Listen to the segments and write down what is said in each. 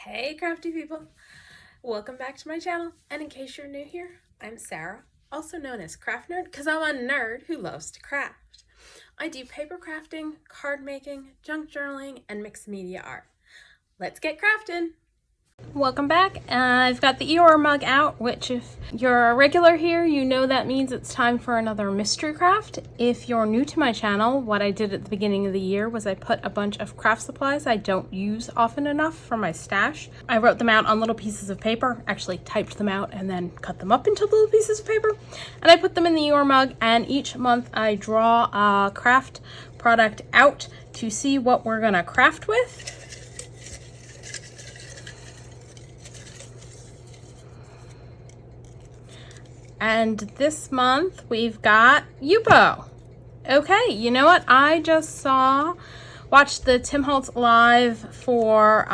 Hey crafty people! Welcome back to my channel, and in case you're new here, I'm Sarah, also known as Craft Nerd because I'm a nerd who loves to craft. I do paper crafting, card making, junk journaling, and mixed media art. Let's get crafting! Welcome back. I've got the Eeyore mug out, which if you're a regular here, you know that means it's time for another mystery craft. If you're new to my channel, what I did at the beginning of the year was I put a bunch of craft supplies I don't use often enough for my stash. I wrote them out on little pieces of paper, actually typed them out and then cut them up into little pieces of paper, and I put them in the Eeyore mug, and each month I draw a craft product out to see what we're gonna craft with. And this month we've got Yupo. Okay, you know what? I just watched the Tim Holtz live for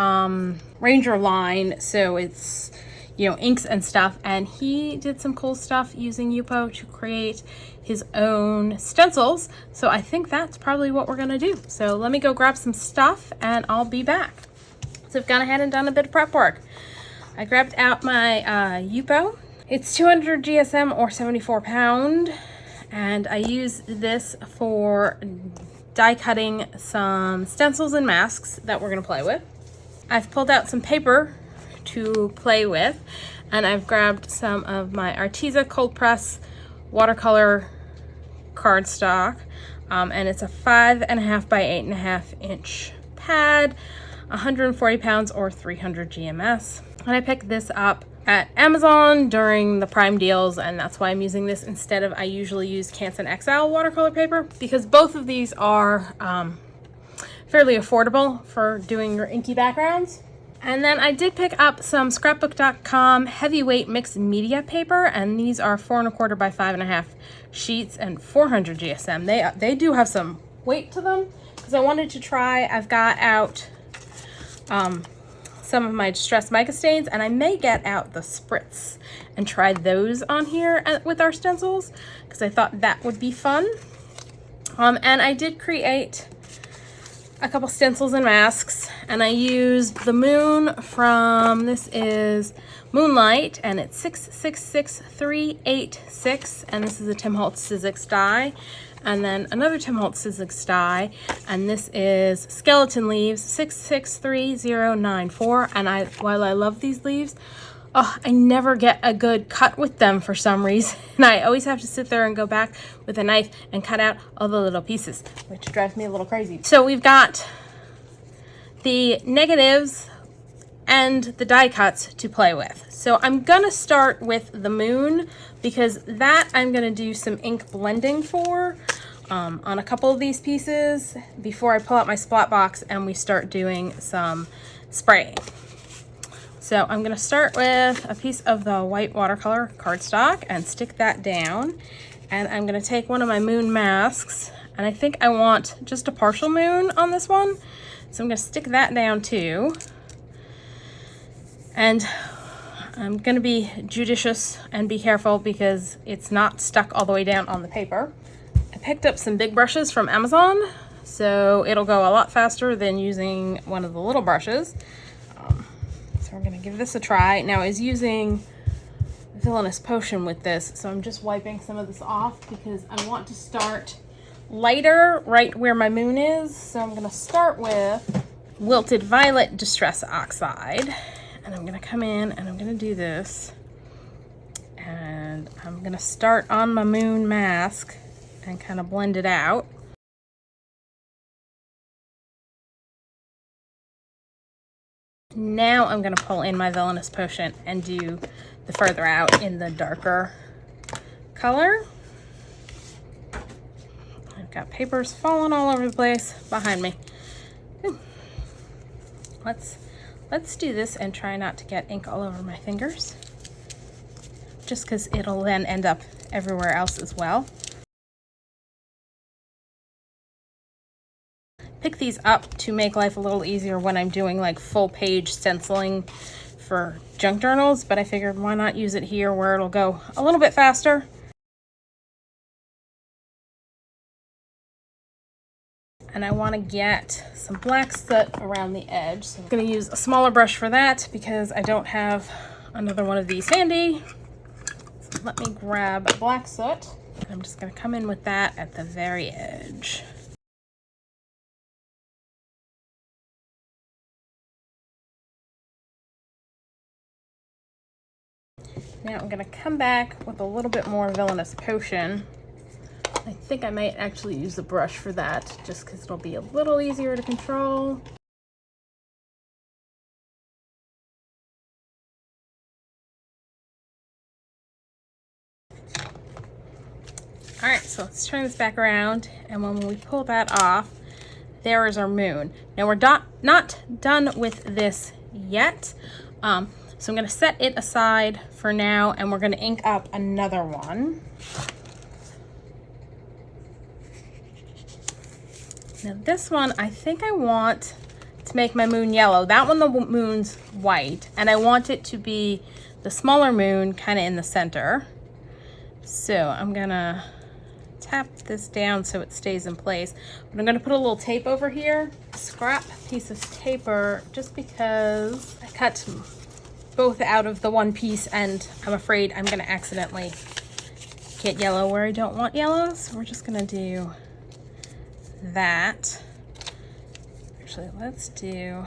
Ranger line. So it's, inks and stuff. And he did some cool stuff using Yupo to create his own stencils. So I think that's probably what we're gonna do. So let me go grab some stuff and I'll be back. So I've gone ahead and done a bit of prep work. I grabbed out my Yupo. It's 200 GSM or 74 pound, and I use this for die cutting some stencils and masks that we're gonna play with. I've pulled out some paper to play with, and I've grabbed some of my Arteza cold press watercolor cardstock, and it's a 5.5 by 8.5 inch pad, 140 pounds or 300 GMS. And I picked this up at Amazon during the Prime deals, and that's why I'm using this instead of I usually use Canson XL watercolor paper, because both of these are fairly affordable for doing your inky backgrounds. And then I did pick up some scrapbook.com heavyweight mixed media paper, and these are 4.25 by 5.5 sheets and 400 GSM. They do have some weight to them because I wanted to try. I've got out some of my distressed mica stains, and I may get out the spritz and try those on here with our stencils because I thought that would be fun. And I did create a couple stencils and masks, and I used the moon from, this is Moonlight, and it's 666386, and this is a Tim Holtz Sizzix die. And then another Tim Holtz Sizzix die, and this is Skeleton Leaves 663094. And while I love these leaves, I never get a good cut with them for some reason. And I always have to sit there and go back with a knife and cut out all the little pieces, which drives me a little crazy. So we've got the negatives and the die cuts to play with. So I'm gonna start with the moon because that I'm gonna do some ink blending for on a couple of these pieces before I pull out my splat box and we start doing some spraying. So I'm gonna start with a piece of the white watercolor cardstock and stick that down. And I'm gonna take one of my moon masks, and I think I want just a partial moon on this one. So I'm gonna stick that down too. And I'm gonna be judicious and be careful because it's not stuck all the way down on the paper. I picked up some big brushes from Amazon, so it'll go a lot faster than using one of the little brushes. So we're gonna give this a try. Now I was using Villainous Potion with this, so I'm just wiping some of this off because I want to start lighter right where my moon is. So I'm gonna start with Wilted Violet Distress Oxide. And I'm gonna come in and I'm gonna do this. And I'm gonna start on my moon mask and kind of blend it out. Now I'm gonna pull in my Villainous Potion and do the further out in the darker color. I've got papers falling all over the place behind me. Let's do this and try not to get ink all over my fingers, just because it'll then end up everywhere else as well. Pick these up to make life a little easier when I'm doing like full page stenciling for junk journals, but I figured why not use it here where it'll go a little bit faster. and I want to get some black soot around the edge. So I'm going to use a smaller brush for that because I don't have another one of these handy. So let me grab black soot. I'm just going to come in with that at the very edge. Now I'm going to come back with a little bit more Villainous Potion. I think I might actually use the brush for that just because it'll be a little easier to control. All right, so let's turn this back around, and when we pull that off, there is our moon. Now we're not done with this yet. So I'm going to set it aside for now, and we're going to ink up another one. Now this one, I think I want to make my moon yellow. That one, the moon's white, and I want it to be the smaller moon kind of in the center. So I'm going to tap this down so it stays in place. But I'm going to put a little tape over here, a scrap piece of paper, just because I cut both out of the one piece and I'm afraid I'm going to accidentally get yellow where I don't want yellow. So we're just going to do that. Actually, let's do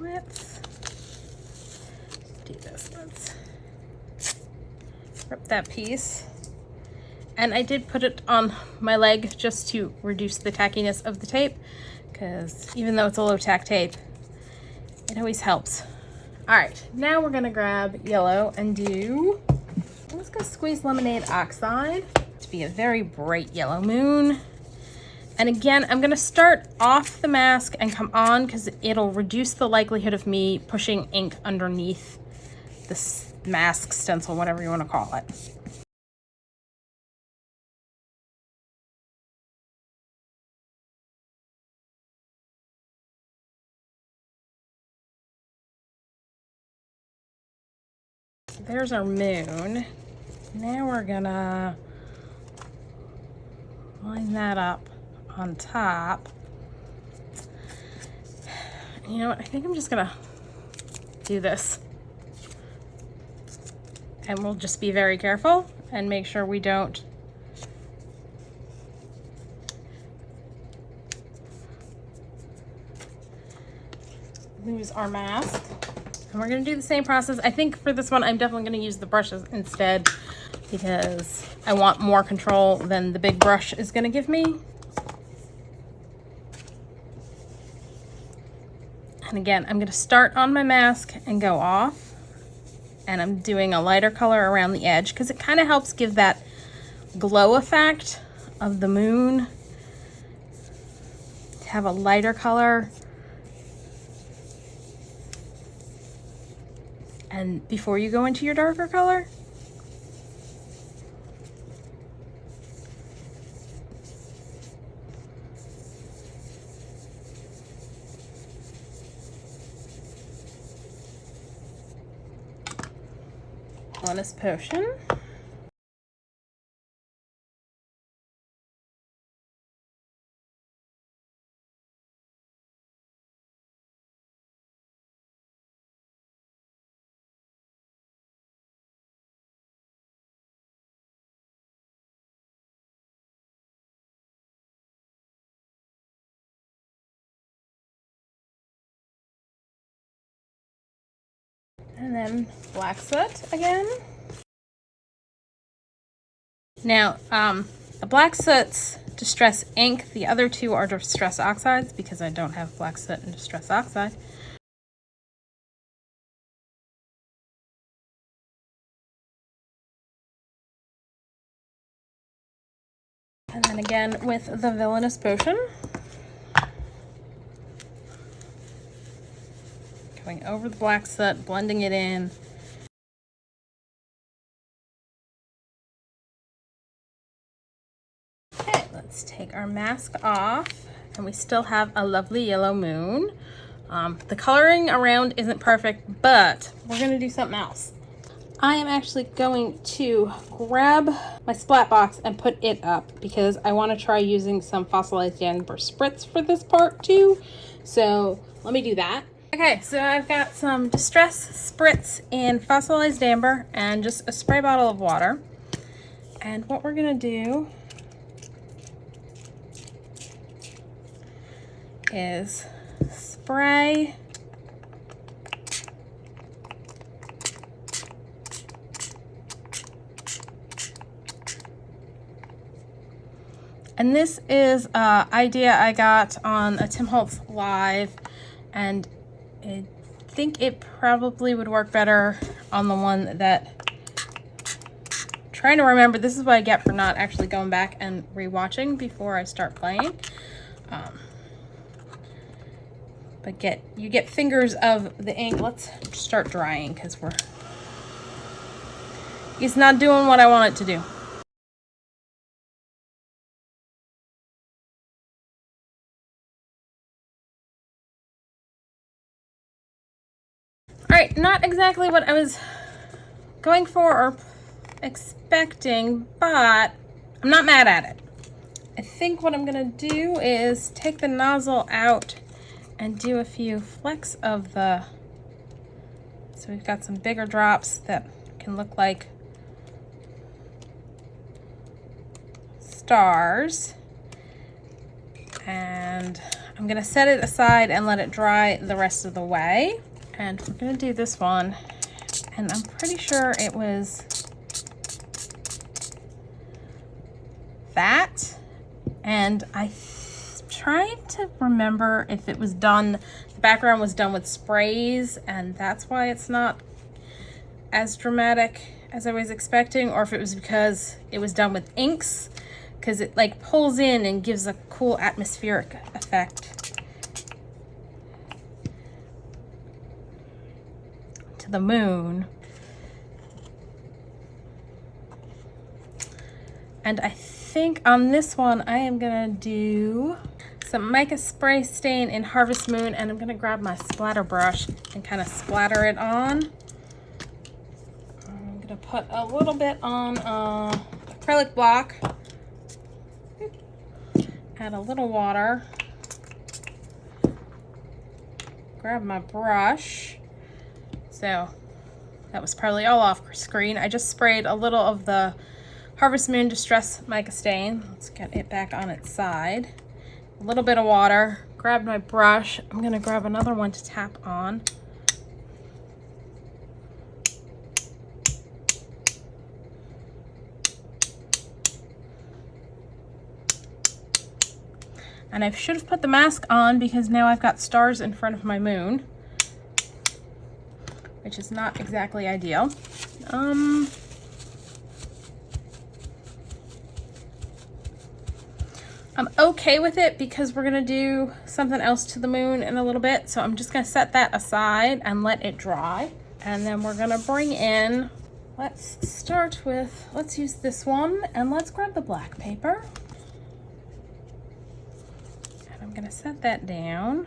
this. Let's rip that piece. And I did put it on my leg just to reduce the tackiness of the tape, because even though it's a low tack tape, it always helps. All right, now we're gonna grab yellow and do, let's go Squeeze Lemonade Oxide to be a very bright yellow moon. And again, I'm gonna start off the mask and come on because it'll reduce the likelihood of me pushing ink underneath this mask, stencil, whatever you wanna call it. There's our moon. Now we're gonna line that up on top. You know what? I think I'm just gonna do this. And we'll just be very careful and make sure we don't lose our mask. And we're going to do the same process. I think for this one, I'm definitely going to use the brushes instead because I want more control than the big brush is going to give me. And again, I'm going to start on my mask and go off. And I'm doing a lighter color around the edge because it kind of helps give that glow effect of the moon. To have a lighter color. And before you go into your darker color. Villainous Potion. And then black soot again. Now, the black soot's Distress Ink. The other two are Distress Oxides because I don't have black soot and Distress Oxide. And then again with the Villainous Potion. Going over the black soot, blending it in. Okay, let's take our mask off, and we still have a lovely yellow moon. The coloring around isn't perfect, but we're gonna do something else. I am actually going to grab my splat box and put it up because I want to try using some fossilized amber spritz for this part too. So let me do that. Okay, so I've got some Distress Spritz in fossilized amber and just a spray bottle of water. And what we're gonna do is spray and this is an idea I got on a Tim Holtz live, and I think it probably would work better on the one that I'm trying to remember. This is what I get for not actually going back and rewatching before I start playing. But you get fingers of the ink. Let's start drying because it's not doing what I want it to do. All right, not exactly what I was going for or expecting, but I'm not mad at it. I think what I'm gonna do is take the nozzle out and do a few flecks of so we've got some bigger drops that can look like stars. And I'm gonna set it aside and let it dry the rest of the way. And we're gonna do this one, and I'm pretty sure it was that. And I'm trying to remember if it was done, the background was done with sprays, and that's why it's not as dramatic as I was expecting, or if it was because it was done with inks, because it like pulls in and gives a cool atmospheric effect the moon. And I think on this one I am gonna do some mica spray stain in Harvest Moon, and I'm gonna grab my splatter brush and kind of splatter it on. I'm gonna put a little bit on acrylic block, add a little water, grab my brush. So that was probably all off screen. I just sprayed a little of the Harvest Moon Distress Mica Stain. Let's get it back on its side. A little bit of water. Grabbed my brush. I'm gonna grab another one to tap on. And I should have put the mask on because now I've got stars in front of my moon, which is not exactly ideal. I'm okay with it because we're gonna do something else to the moon in a little bit. So I'm just gonna set that aside and let it dry. And then we're gonna bring in, let's use this one, and let's grab the black paper. And I'm gonna set that down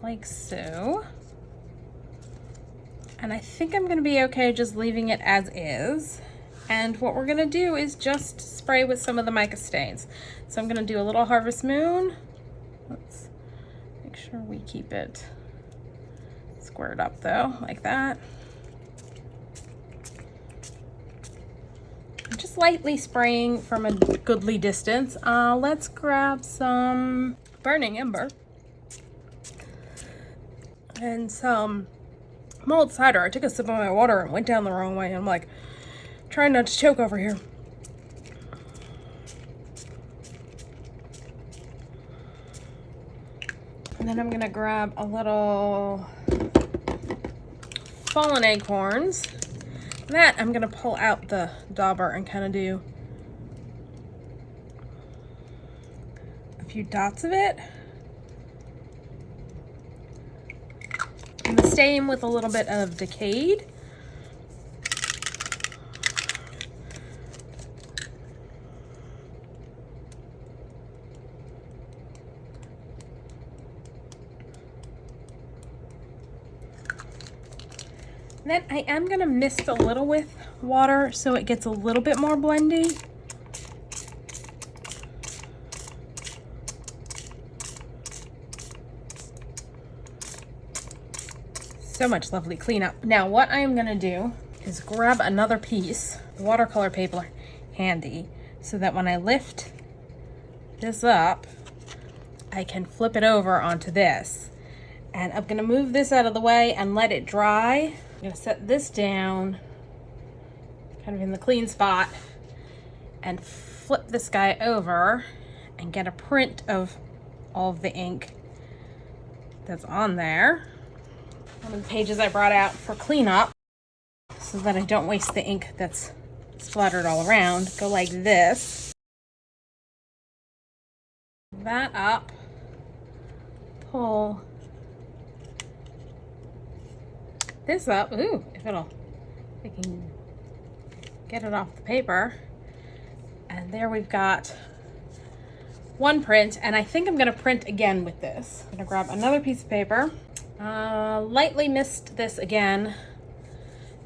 like so. And I think I'm gonna be okay just leaving it as is. And what we're gonna do is just spray with some of the mica stains. So I'm gonna do a little Harvest Moon. Let's make sure we keep it squared up though, like that. I'm just lightly spraying from a goodly distance. Let's grab some Burning Ember and some mulled cider. I took a sip of my water and went down the wrong way. I'm like, trying not to choke over here. And then I'm gonna grab a little Fallen Acorns. That I'm gonna pull out the dauber and kind of do a few dots of it. And the same with a little bit of Decayed. And then I am gonna mist a little with water so it gets a little bit more blendy. So much lovely cleanup. Now what I am gonna do is grab another piece, watercolor paper handy, so that when I lift this up, I can flip it over onto this. And I'm gonna move this out of the way and let it dry. I'm gonna set this down kind of in the clean spot and flip this guy over and get a print of all of the ink that's on there. One of the pages I brought out for cleanup so that I don't waste the ink that's splattered all around. Go like this. That up. Pull this up. Ooh, if I can get it off the paper. And there we've got one print, and I think I'm gonna print again with this. I'm gonna grab another piece of paper. Lightly mist this again,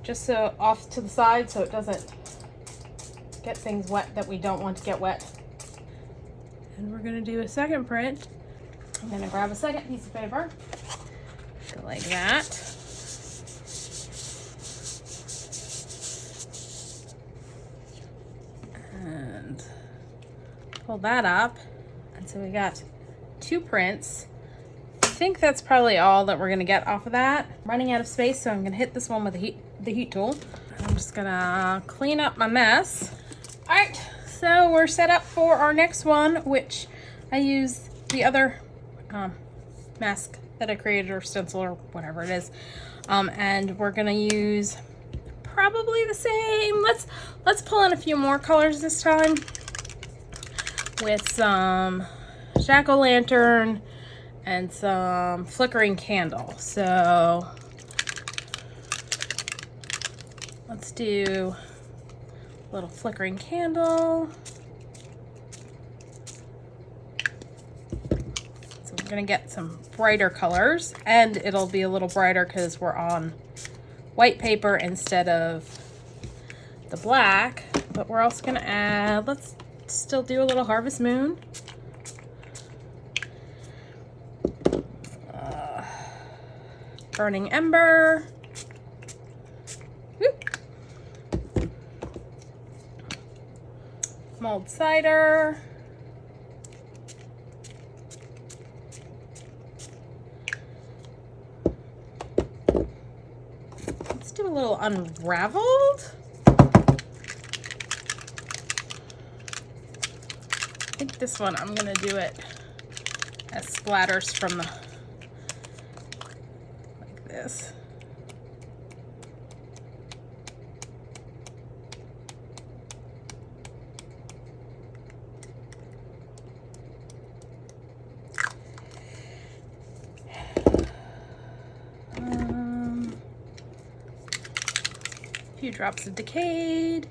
just so off to the side so it doesn't get things wet that we don't want to get wet. And we're gonna do a second print. I'm gonna grab a second piece of paper, go like that. And pull that up. And so we got two prints. I think that's probably all that we're gonna get off of that. I'm running out of space, so I'm gonna hit this one with the heat tool. I'm just gonna clean up my mess. All right, so we're set up for our next one, which I use the other mask that I created, or stencil, or whatever it is. And we're gonna use probably the same. Let's pull in a few more colors this time with some jack-o'-lantern and some flickering candle. So let's do a little flickering candle. So we're gonna get some brighter colors, and it'll be a little brighter because we're on white paper instead of the black. But we're also gonna add, let's still do a little Harvest Moon. Burning Ember. Whoop. Mulled Cider. Let's do a little Unraveled. I think this one I'm gonna do it as splatters from the this. A few drops of Decayed.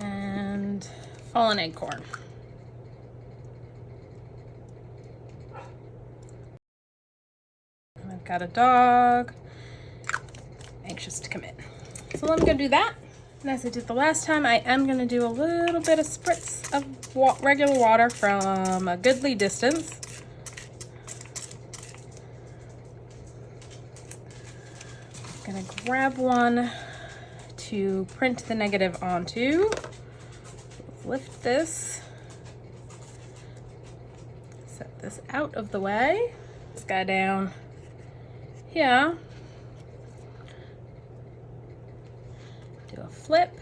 And Fallen Acorn. Got a dog, anxious to come in. So I'm gonna do that. And as I did the last time, I am gonna do a little bit of spritz of regular water from a goodly distance. I'm gonna grab one to print the negative onto. Let's lift this. Set this out of the way. This guy down. Yeah. Do a flip.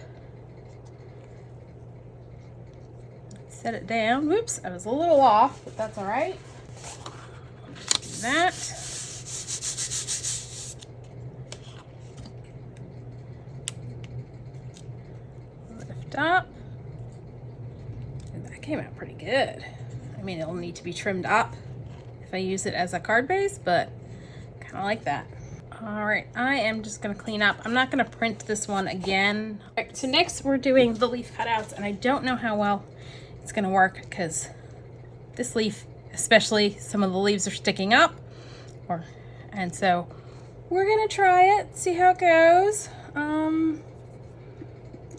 Set it down. Whoops, I was a little off, but that's all right. Do that. Lift up. And that came out pretty good. I mean, it'll need to be trimmed up if I use it as a card base, but kind of like that. All right, I am just gonna clean up. I'm not gonna print this one again. All right, so next we're doing the leaf cutouts, and I don't know how well it's gonna work because this leaf especially some of the leaves are sticking up. And so we're gonna try it, see how it goes.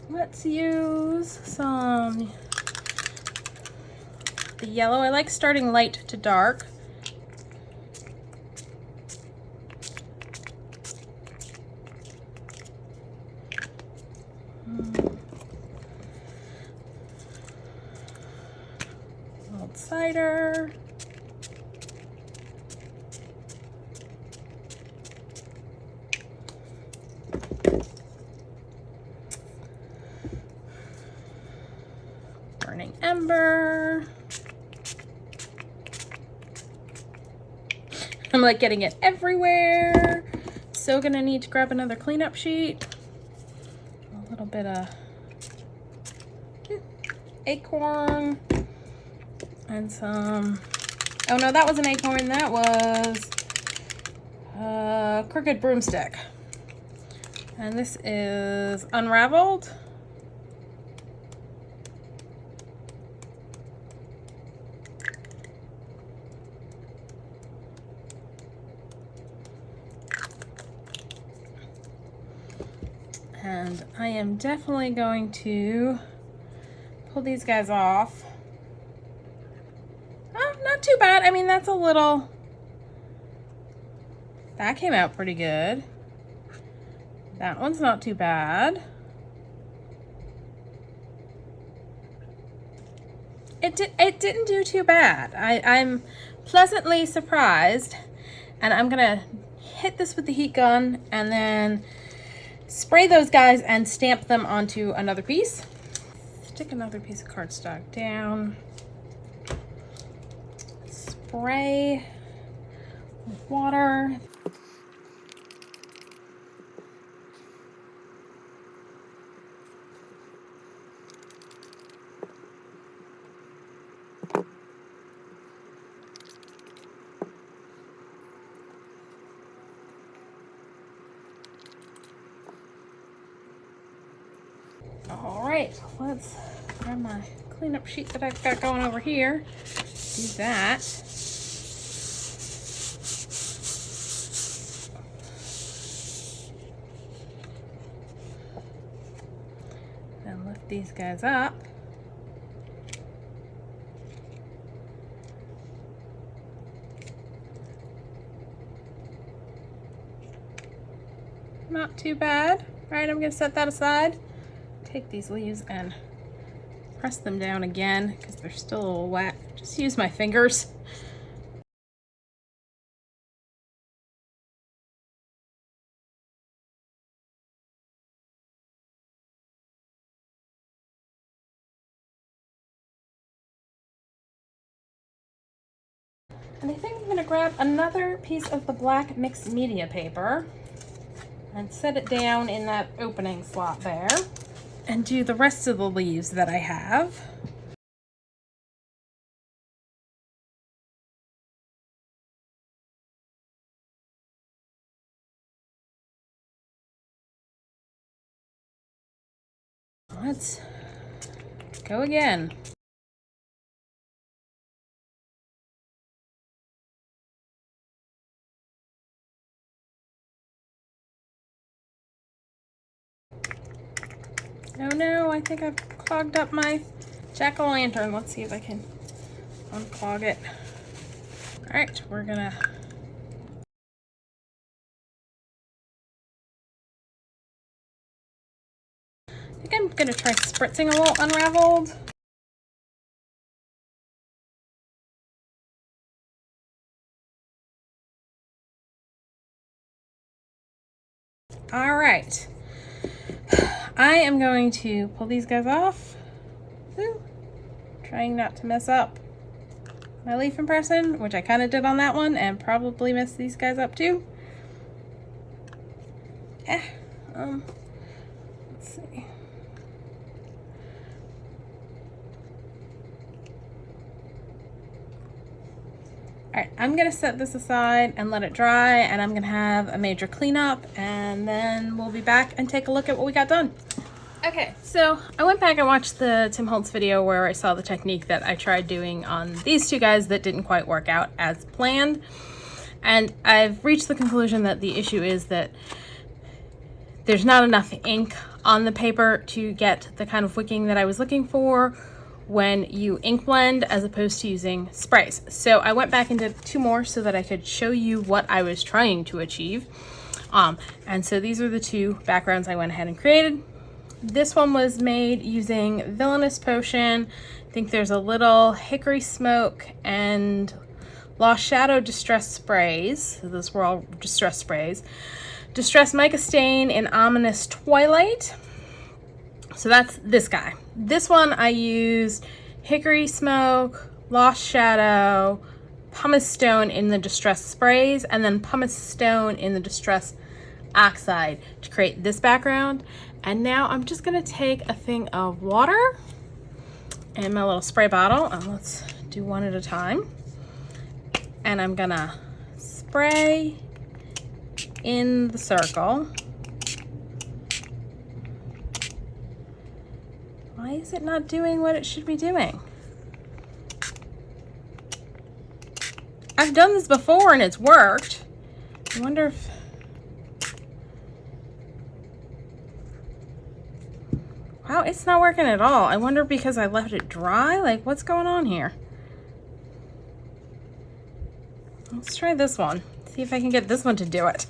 Let's use some the yellow. I like starting light to dark. Old cider. Burning ember. I'm like getting it everywhere. So gonna need to grab another cleanup sheet. A little bit of acorn and some, oh no, that was an acorn, that was a crooked broomstick. And this is unraveled. And I am definitely going to pull these guys off. Oh, not too bad. I mean, that's a little, that came out pretty good. That one's not too bad. It didn't do too bad. I'm pleasantly surprised. And I'm gonna hit this with the heat gun and then spray those guys and stamp them onto another piece. Stick another piece of cardstock down. Spray with water. All right, let's grab my cleanup sheet that I've got going over here. Do that. And lift these guys up. Not too bad. All right, I'm gonna set that aside. Take these leaves and press them down again because they're still a little wet. Just use my fingers. And I think I'm going to grab another piece of the black mixed media paper and set it down in that opening slot there. And do the rest of the leaves that I have. Let's go again. Oh no, I think I've clogged up my jack-o'-lantern. Let's see if I can unclog it. All right, we're gonna... I think I'm gonna try spritzing a little unraveled. All right. I am going to pull these guys off. Ooh, trying not to mess up my leaf impression, which I kind of did on that one, and probably messed these guys up too. Let's see. All right, I'm gonna set this aside and let it dry, and I'm gonna have a major cleanup, and then we'll be back and take a look at what we got done. Okay, so I went back and watched the Tim Holtz video where I saw the technique that I tried doing on these two guys that didn't quite work out as planned. And I've reached the conclusion that the issue is that there's not enough ink on the paper to get the kind of wicking that I was looking for when you ink blend as opposed to using sprays. So I went back and did two more so that I could show you what I was trying to achieve. And so these are the two backgrounds I went ahead and created. This one was made using Villainous Potion. I think there's a little hickory smoke and Lost Shadow distress sprays. So those were all distress sprays. Distress Mica Stain in Ominous Twilight. So that's this guy. This one I used hickory smoke, Lost Shadow, pumice stone in the distress sprays, and then pumice stone in the distress oxide to create this background. And now I'm just gonna take a thing of water and my little spray bottle, and let's do one at a time. And I'm gonna spray in the circle. Why is it not doing what it should be doing? I've done this before and it's worked. I wonder if... Wow, it's not working at all. I wonder because I left it dry? Like, what's going on here? Let's try this one. See if I can get this one to do it.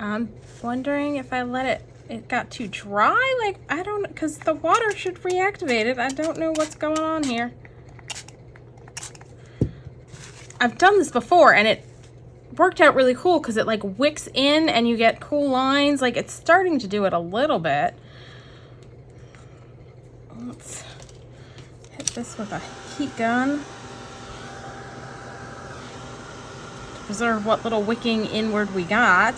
I'm wondering if I let it got too dry. Like, I don't, because the water should reactivate it. I don't know what's going on here. I've done this before and it worked out really cool because it like wicks in and you get cool lines. Like, it's starting to do it a little bit. Let's hit this with a heat gun. Preserve what little wicking inward we got.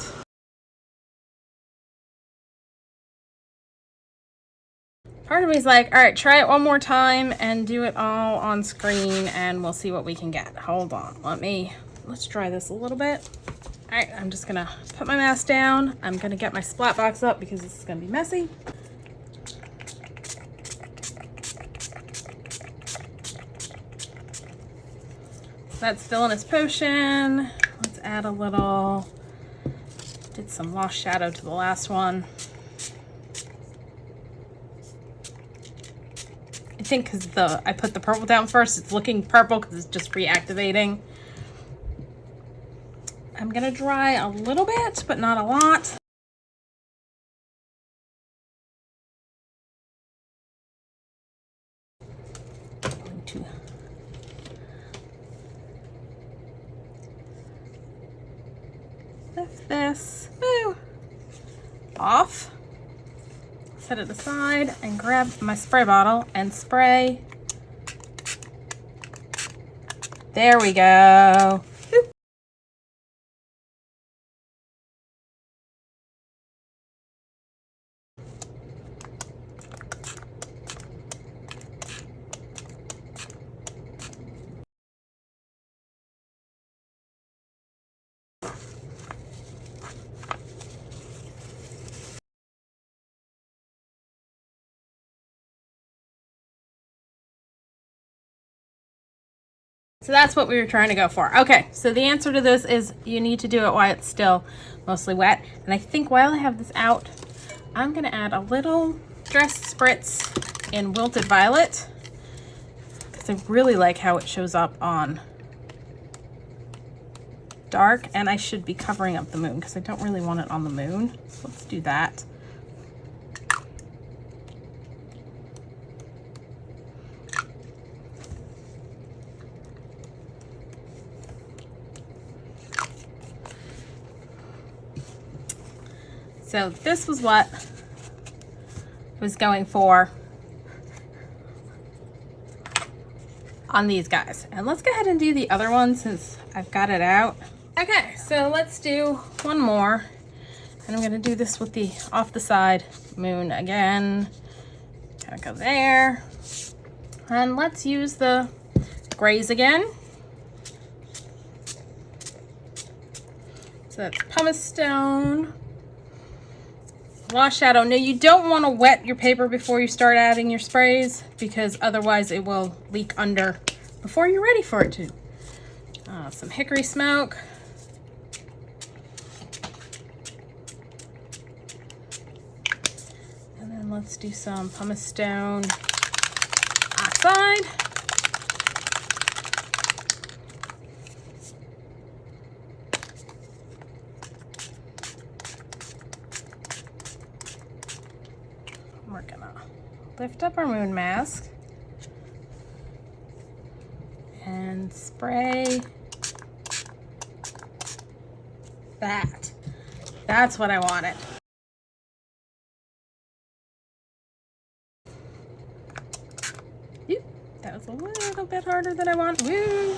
Part of me is like, all right, try it one more time and do it all on screen and we'll see what we can get. Hold on, let's try this a little bit. All right, I'm just gonna put my mask down. I'm gonna get my splat box up because this is gonna be messy. That's Villainous Potion. Let's add a little, did some Lost Shadow to the last one. I think because I put the purple down first, it's looking purple because it's just reactivating. I'm gonna dry a little bit, but not a lot. Lift this off. Set it aside and grab my spray bottle and spray. There we go. Boop. So that's what we were trying to go for. Okay, so the answer to this is you need to do it while it's still mostly wet. And I think while I have this out, I'm gonna add a little dress spritz in Wilted Violet because I really like how it shows up on dark, and I should be covering up the moon because I don't really want it on the moon. So let's do that. So this was what I was going for on these guys. And let's go ahead and do the other one since I've got it out. Okay, so let's do one more. And I'm gonna do this with the off the side moon again. Kind of go there. And let's use the grays again. So that's pumice stone, wash shadow. Now you don't want to wet your paper before you start adding your sprays because otherwise it will leak under before you're ready for it to. Some hickory smoke. And then let's do some pumice stone oxide. We're gonna lift up our moon mask and spray that. That's what I wanted. Oop, that was a little bit harder than I wanted. Woo.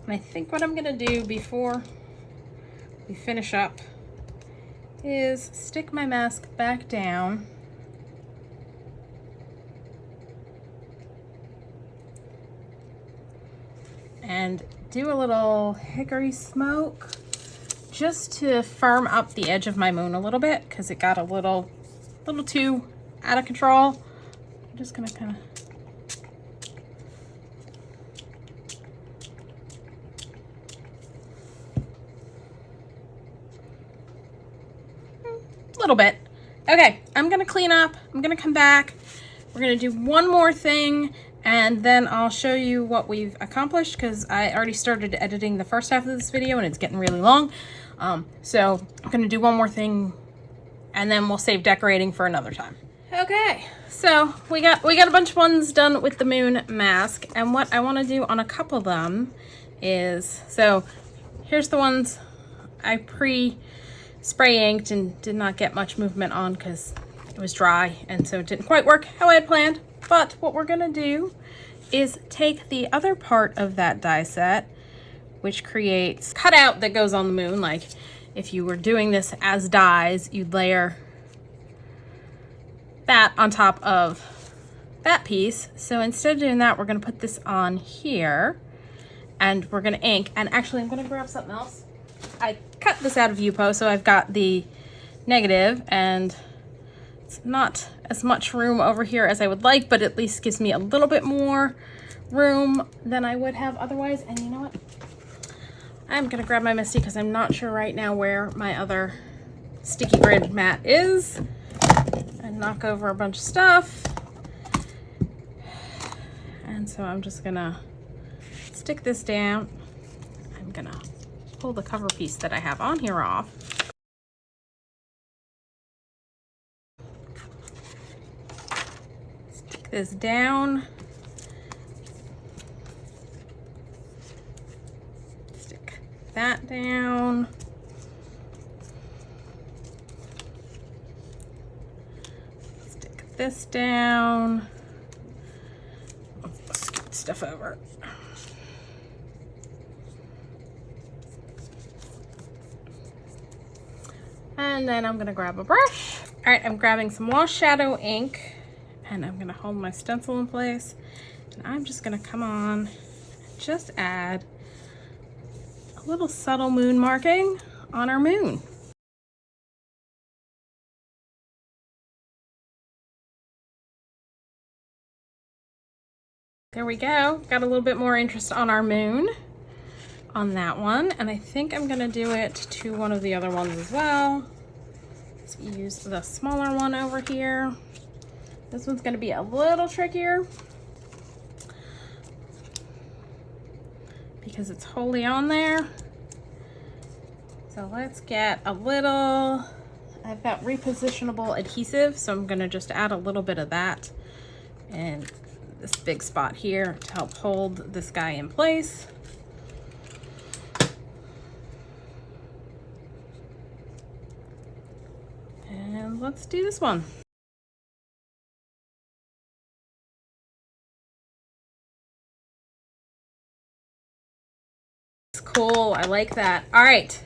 And I think what I'm gonna do before we finish up is stick my mask back down and do a little hickory smoke just to firm up the edge of my moon a little bit because it got a little too out of control. I'm just gonna kind of little bit. Okay, I'm gonna clean up. I'm gonna come back. We're gonna do one more thing and then I'll show you what we've accomplished because I already started editing the first half of this video and it's getting really long. So I'm gonna do one more thing and then we'll save decorating for another time. Okay, so we got a bunch of ones done with the moon mask, and what I want to do on a couple of them is, so here's the ones I spray inked and did not get much movement on because it was dry and so it didn't quite work how I had planned. But what we're gonna do is take the other part of that die set, which creates cutout that goes on the moon. Like if you were doing this as dies, you'd layer that on top of that piece. So instead of doing that, we're gonna put this on here and we're gonna ink. And actually I'm gonna grab something else. I cut this out of Yupo, so I've got the negative, and it's not as much room over here as I would like, but at least gives me a little bit more room than I would have otherwise. And you know what? I'm gonna grab my Misty because I'm not sure right now where my other sticky grid mat is, and knock over a bunch of stuff. And so I'm just gonna stick this down. I'm gonna pull the cover piece that I have on here off. Stick this down. Stick that down. Stick this down. Let's scoot stuff over. And then I'm gonna grab a brush. All right, I'm grabbing some wash shadow ink and I'm gonna hold my stencil in place. And I'm just gonna come on, just add a little subtle moon marking on our moon. There we go. Got a little bit more interest on our moon on that one. And I think I'm gonna do it to one of the other ones as well. Let's use the smaller one over here. This one's gonna be a little trickier because it's wholly on there. So let's get a little, I've got repositionable adhesive, so I'm gonna just add a little bit of that in this big spot here to help hold this guy in place. let's do this one. It's cool, I like that. All right,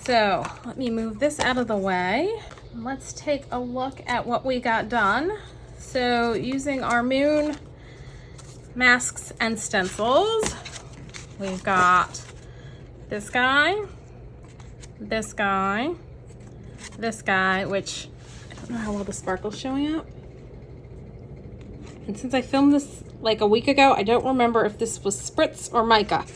so let me move this out of the way. Let's take a look at what we got done. So using our moon masks and stencils, we've got this guy, this guy, this guy, which I don't know how well the sparkle's showing up. And since I filmed this like a week ago, I don't remember if this was spritz or mica.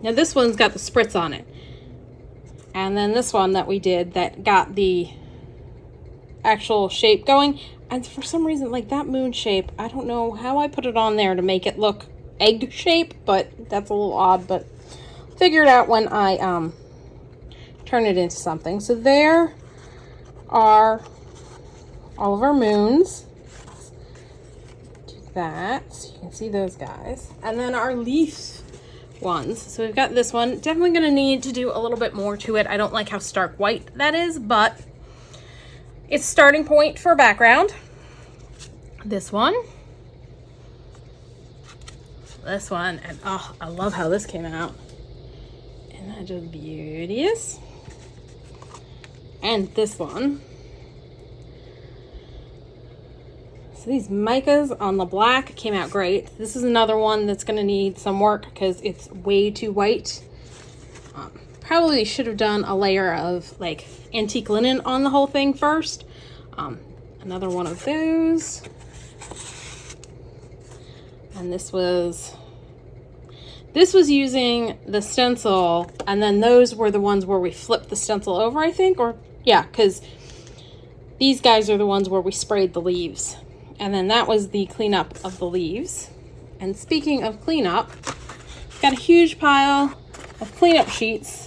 Now this one's got the spritz on it. And then this one that we did that got the actual shape going. And for some reason, like that moon shape, I don't know how I put it on there to make it look egg shape, but that's a little odd, but figure it out when I turn it into something. So there are all of our moons. Do that, so you can see those guys. And then our leaf ones. So we've got this one. Definitely going to need to do a little bit more to it. I don't like how stark white that is, but it's starting point for a background. This one. This one. And oh, I love how this came out. Isn't that just beauteous? And this one. So these micas on the black came out great. This is another one that's going to need some work because it's way too white. Probably should have done a layer of like antique linen on the whole thing first. Another one of those. And this was using the stencil, and then those were the ones where we flipped the stencil over, I think, or yeah, because these guys are the ones where we sprayed the leaves. And then that was the cleanup of the leaves. And speaking of cleanup, got a huge pile of cleanup sheets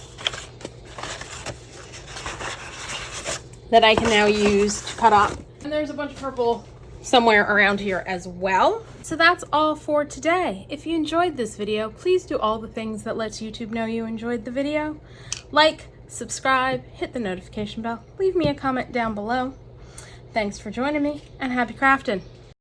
that I can now use to cut up. And there's a bunch of purple somewhere around here as well. So that's all for today. If you enjoyed this video, please do all the things that lets YouTube know you enjoyed the video. Like, subscribe, hit the notification bell, leave me a comment down below. Thanks for joining me, and happy crafting.